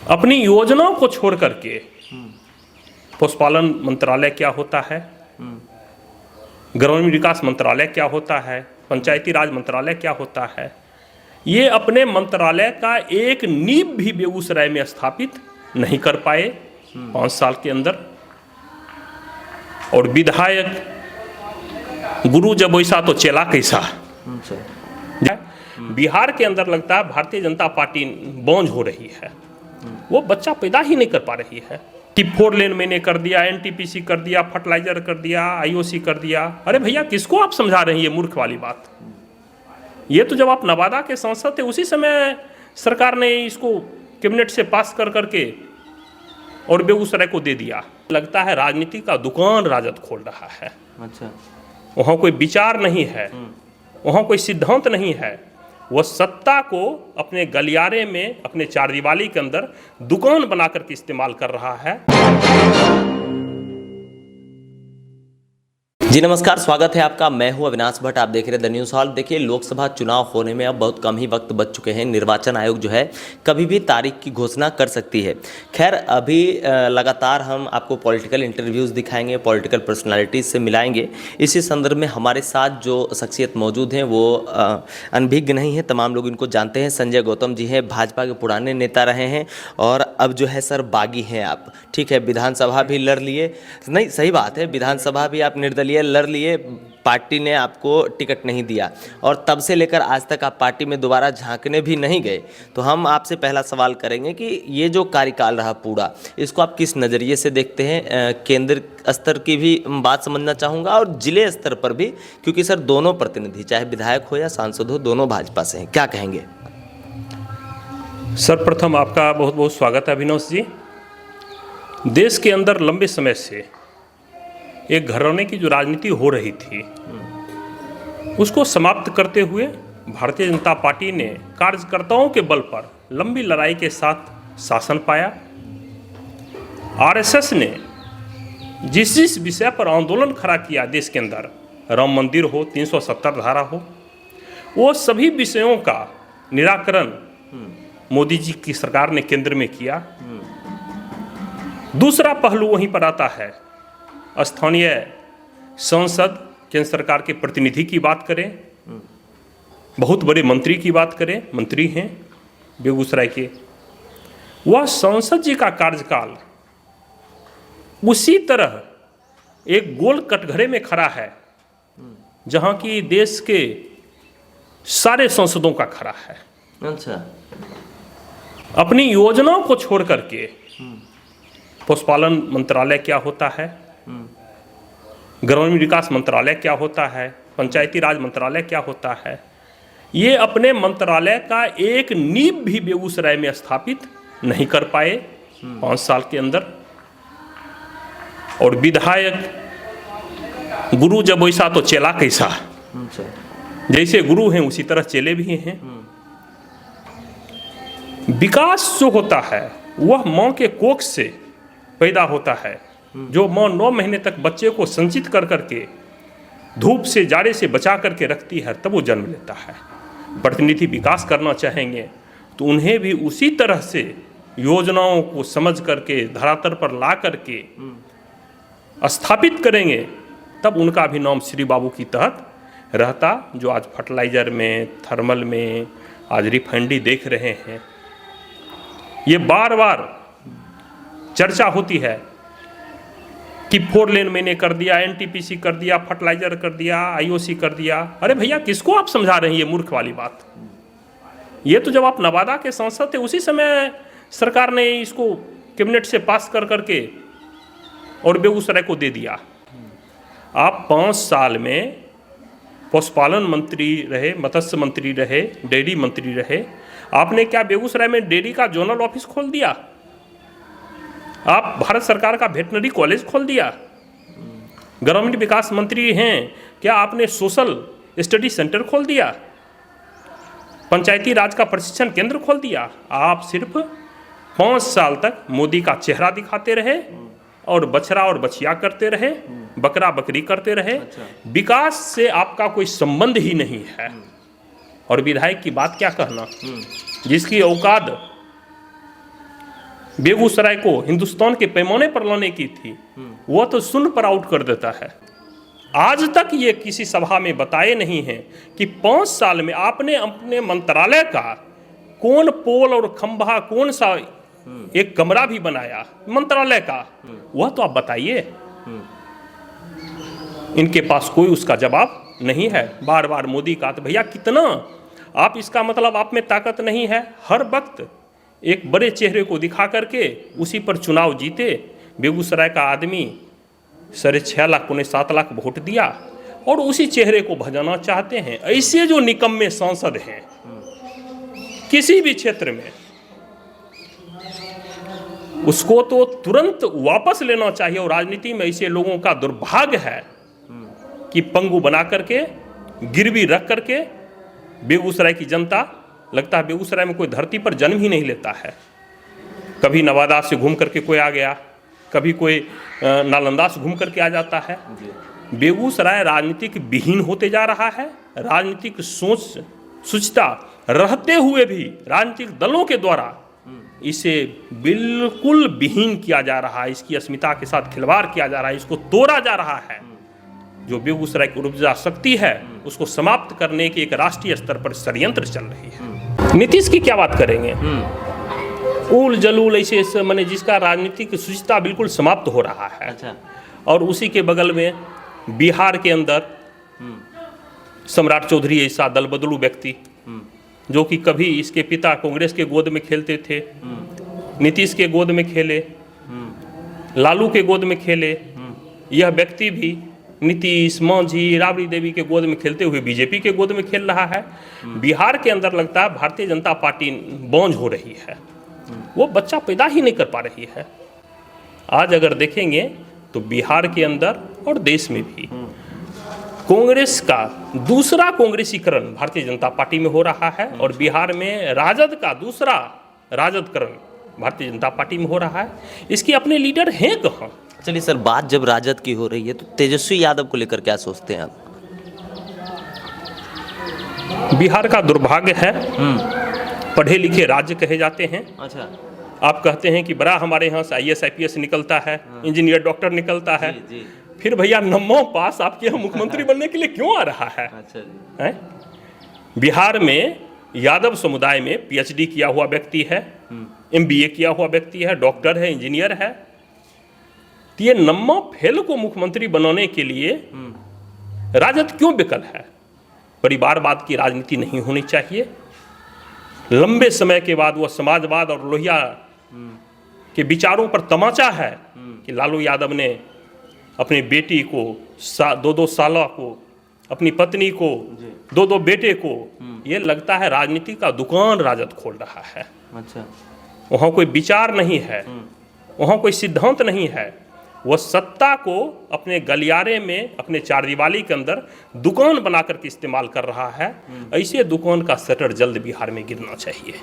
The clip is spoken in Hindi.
अपनी योजनाओं को छोड़ करके पशुपालन मंत्रालय क्या होता है, ग्रामीण विकास मंत्रालय क्या होता है, पंचायती राज मंत्रालय क्या होता है, ये अपने मंत्रालय का एक नींव भी बेगूसराय में स्थापित नहीं कर पाए 5 साल के अंदर। और विधायक गुरु जब वैसा तो चेला कैसा। बिहार के अंदर लगता है भारतीय जनता पार्टी बौंझ हो रही है, वो बच्चा पैदा ही नहीं कर पा रही है कि 4 लेन मैंने कर दिया, एनटीपीसी कर दिया, फर्टिलाइजर कर दिया, आईओसी कर दिया। अरे भैया किसको आप समझा रहे हैं ये मूर्ख वाली बात। ये तो जब आप नवादा के सांसद थे उसी समय सरकार ने इसको कैबिनेट से पास कर करके और बेगूसराय को दे दिया। लगता है राजनीति का दुकान राजद खोल रहा है। अच्छा, वहाँ कोई विचार नहीं है, वहाँ कोई सिद्धांत नहीं है। वह सत्ता को अपने गलियारे में, अपने चारदीवारी के अंदर दुकान बना करके इस्तेमाल कर रहा है। जी नमस्कार, स्वागत है आपका। मैं हूं अविनाश भट्ट, आप देख रहे हैं द न्यूज़ हॉल। देखिए, लोकसभा चुनाव होने में अब बहुत कम ही वक्त बच चुके हैं। निर्वाचन आयोग जो है कभी भी तारीख की घोषणा कर सकती है। खैर, अभी लगातार हम आपको पॉलिटिकल इंटरव्यूज़ दिखाएंगे, पॉलिटिकल पर्सनालिटीज़ से मिलाएंगे। इसी संदर्भ में हमारे साथ जो शख्सियत मौजूद हैं वो अनभिज्ञ नहीं है, तमाम लोग इनको जानते हैं। संजय गौतम जी हैं, भाजपा के पुराने नेता रहे हैं और अब जो है सर बागी हैं आप। ठीक है, विधानसभा भी लड़ लिए, नहीं सही बात है, विधानसभा भी आप निर्दलीय लड़ लिए, पार्टी ने आपको टिकट नहीं दिया और तब से लेकर आज तक आप पार्टी में दोबारा झांकने भी नहीं गए। तो हम आपसे पहला सवाल करेंगे कि ये जो कार्यकाल रहा पूरा, इसको आप किस नज़रिए से देखते हैं। केंद्र स्तर की भी बात समझना चाहूँगा और जिले स्तर पर भी, क्योंकि सर दोनों प्रतिनिधि चाहे विधायक हो या सांसद हो, दोनों भाजपा से हैं। क्या कहेंगे? सर्वप्रथम आपका बहुत बहुत स्वागत है अविनाश जी। देश के अंदर लंबे समय से एक घराने की जो राजनीति हो रही थी उसको समाप्त करते हुए भारतीय जनता पार्टी ने कार्यकर्ताओं के बल पर लंबी लड़ाई के साथ शासन पाया। आरएसएस ने जिस जिस विषय पर आंदोलन खड़ा किया देश के अंदर, राम मंदिर हो, 370 धारा हो, वो सभी विषयों का निराकरण मोदी जी की सरकार ने केंद्र में किया। दूसरा पहलू वहीं पर आता है, स्थानीय सांसद, केंद्र सरकार के प्रतिनिधि की बात करें, बहुत बड़े मंत्री की बात करें, मंत्री हैं बेगूसराय के, वह सांसद जी का कार्यकाल उसी तरह एक गोल कटघरे में खड़ा है जहां की देश के सारे सांसदों का खड़ा है। अच्छा, अपनी योजनाओं को छोड़ करके पशुपालन मंत्रालय क्या होता है, ग्रामीण विकास मंत्रालय क्या होता है, पंचायती राज मंत्रालय क्या होता है, ये अपने मंत्रालय का एक नींव भी बेगूसराय में स्थापित नहीं कर पाए 5 साल के अंदर। और विधायक गुरु जब वैसा तो चेला कैसा। जैसे गुरु हैं उसी तरह चेले भी हैं। विकास जो होता है वह माँ के कोख से पैदा होता है। जो माँ 9 महीने तक बच्चे को संचित कर करके धूप से, जाड़े से बचा करके रखती है, तब वो जन्म लेता है। प्रतिनिधि विकास करना चाहेंगे तो उन्हें भी उसी तरह से योजनाओं को समझ करके धरातल पर ला करके स्थापित करेंगे, तब उनका भी नाम श्री बाबू की तहत रहता। जो आज फर्टिलाइजर में, थर्मल में आज रिफाइनरी देख रहे हैं, ये बार बार चर्चा होती है कि 4 लेन मैंने कर दिया, एनटीपीसी कर दिया, फर्टिलाइजर कर दिया, आईओसी कर दिया। अरे भैया किसको आप समझा रहे हैं ये मूर्ख वाली बात। ये तो जब आप नवादा के सांसद थे उसी समय सरकार ने इसको कैबिनेट से पास कर करके और बेगूसराय को दे दिया। आप 5 साल में पशुपालन मंत्री रहे, मत्स्य मंत्री रहे, डेयरी मंत्री रहे, आपने क्या बेगूसराय में डेयरी का जोनल ऑफिस खोल दिया? आप भारत सरकार का वेटनरी कॉलेज खोल दिया? ग्रामीण विकास मंत्री हैं, क्या आपने सोशल स्टडी सेंटर खोल दिया? पंचायती राज का प्रशिक्षण केंद्र खोल दिया? आप सिर्फ 5 साल तक मोदी का चेहरा दिखाते रहे और बछड़ा और बछिया करते रहे, बकरा बकरी करते रहे। विकास से आपका कोई संबंध ही नहीं है। और विधायक की बात क्या कहना, जिसकी औकात बेगूसराय को हिंदुस्तान के पैमाने पर लाने की थी, वह तो शून्य पर आउट कर देता है। आज तक ये किसी सभा में बताए नहीं हैं कि 5 साल में आपने अपने मंत्रालय का कौन पोल और खंभा, कौन सा एक कमरा भी बनाया मंत्रालय का, वह तो आप बताइए। इनके पास कोई उसका जवाब नहीं है। बार बार मोदी का, तो भैया कितना आप, इसका मतलब आप में ताकत नहीं है। हर वक्त एक बड़े चेहरे को दिखा करके उसी पर चुनाव जीते। बेगूसराय का आदमी 6.5 लाख, 7 लाख वोट दिया और उसी चेहरे को भजाना चाहते हैं। ऐसे जो निकम्मे सांसद हैं किसी भी क्षेत्र में, उसको तो तुरंत वापस लेना चाहिए। और राजनीति में ऐसे लोगों का दुर्भाग्य है कि पंगु बना करके, गिरवी रख करके बेगूसराय की जनता, लगता है बेगूसराय में कोई धरती पर जन्म ही नहीं लेता है। कभी नवादा से घूम करके कोई आ गया, कभी कोई नालंदा से घूम करके आ जाता है। बेगूसराय राजनीतिक विहीन होते जा रहा है। राजनीतिक सोचता रहते हुए भी राजनीतिक दलों के द्वारा इसे बिल्कुल विहीन किया जा रहा है। इसकी अस्मिता के साथ खिलवाड़ किया जा रहा है, इसको तोड़ा जा रहा है। जो बेगूसराय की ऊर्जा शक्ति है उसको समाप्त करने की एक राष्ट्रीय स्तर पर षड्यंत्र चल रही है। नीतीश की क्या बात करेंगे? उल जलूल ऐसे मैंने जिसका राजनीतिक शुचिता बिल्कुल समाप्त हो रहा है। अच्छा। और उसी के बगल में बिहार के अंदर सम्राट चौधरी ऐसा दल बदलू व्यक्ति, जो कि कभी इसके पिता कांग्रेस के गोद में खेलते थे, नीतीश के गोद में खेले, लालू के गोद में खेले, यह व्यक्ति भी नीतीश, मांझी, राबड़ी देवी के गोद में खेलते हुए बीजेपी के गोद में खेल रहा है। बिहार के अंदर लगता है भारतीय जनता पार्टी बौंझ हो रही है, वो बच्चा पैदा ही नहीं कर पा रही है। आज अगर देखेंगे तो बिहार के अंदर और देश में भी कांग्रेस का दूसरा कांग्रेसीकरण भारतीय जनता पार्टी में हो रहा है, और बिहार में राजद का दूसरा राजदकरण भारतीय जनता पार्टी में हो रहा है। इसके अपने लीडर हैं कहाँ? चलिए सर, बात जब राजद की हो रही है तो तेजस्वी यादव को लेकर क्या सोचते हैं आप? बिहार का दुर्भाग्य है, पढ़े लिखे राज्य कहे जाते हैं। अच्छा। आप कहते हैं कि बड़ा हमारे यहाँ से IAS IPS निकलता है, इंजीनियर डॉक्टर निकलता है, जी। फिर भैया 9वां पास आपके यहाँ मुख्यमंत्री बनने के लिए क्यों आ रहा है? अच्छा जी। है? बिहार में यादव समुदाय में PhD किया हुआ व्यक्ति है, MBA किया हुआ व्यक्ति है, डॉक्टर है, इंजीनियर है। तो ये 9वां फेल को मुख्यमंत्री बनाने के लिए राजद क्यों विकल है? परिवारवाद की राजनीति नहीं होनी चाहिए। लंबे समय के बाद वह समाजवाद और लोहिया के विचारों पर तमाचा है कि लालू यादव ने अपनी बेटी को 2-2 साल को, अपनी पत्नी को, 2-2 बेटे को, ये लगता है राजनीति का दुकान राजद खोल रहा है। अच्छा। वहाँ कोई विचार नहीं है, वहाँ कोई सिद्धांत नहीं है। वह सत्ता को अपने गलियारे में, अपने चारदीवारी के अंदर दुकान बना करके इस्तेमाल कर रहा है। ऐसे दुकान का शटर जल्द बिहार में गिरना चाहिए।